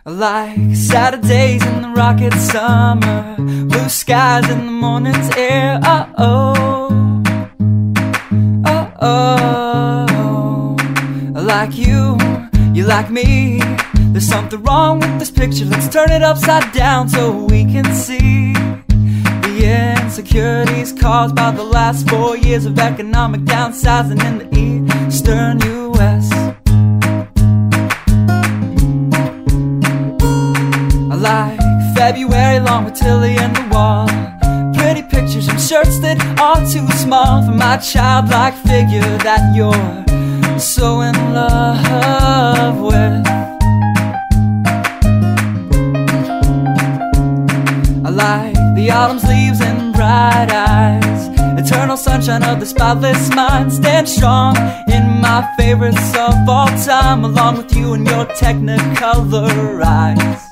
Like Saturdays in the rocket summer, blue skies in the morning's air. Oh-oh, oh-oh. Like you like me. There's something wrong with this picture. Let's turn it upside down so we can see the insecurities caused by the last 4 years of economic downsizing in the eastern U.S. Like February long with Tilly and the wall, pretty pictures and shirts that are too small for my childlike figure that you're so in love with. I like the autumn's leaves and bright eyes, eternal sunshine of the spotless mind. Stand strong in my favorites of all time, along with you and your technicolor eyes.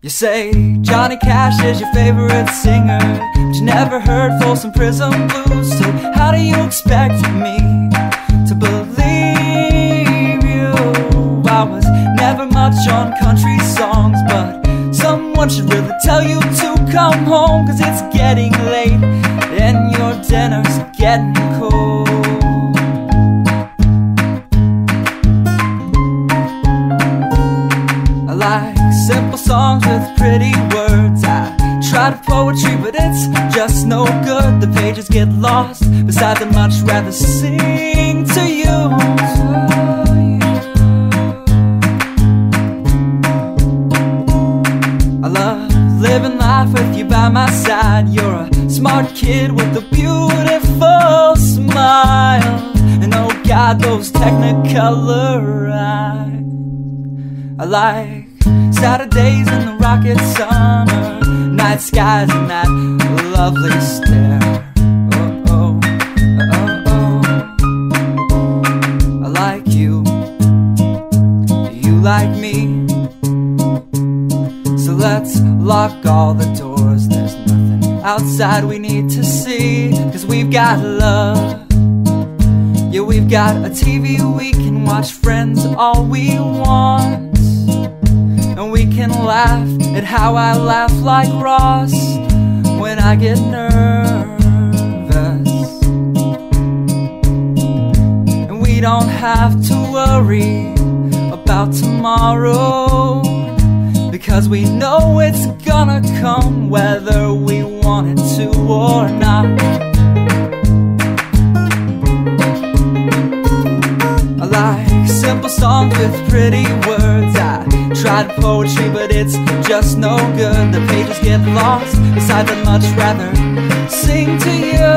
You say Johnny Cash is your favorite singer, but you never heard Folsom Prison Blues. So how do you expect me to believe you? I was never much on country songs, but someone should really tell you to come home, 'cause it's getting late and your dinner's getting cold. I like simple songs with pretty words. I try to poetry, but it's just no good. The pages get lost. Besides, I'd much rather sing to you. I love living life with you by my side. You're a smart kid with a beautiful smile, and oh God, those technicolor eyes. I like Saturdays in the rocket summer, night skies and that lovely stare. Oh, oh, oh, oh. I like you, you like me. So let's lock all the doors, there's nothing outside we need to see, 'cause we've got love. Yeah, we've got a TV we can watch, Friends all we want. And we can laugh at how I laugh like Ross when I get nervous. And we don't have to worry about tomorrow, because we know it's gonna come whether we want it to or not. I like simple songs with pretty words. I tried poetry, but it's just no good. The pages get lost. Besides, I'd much rather sing to you.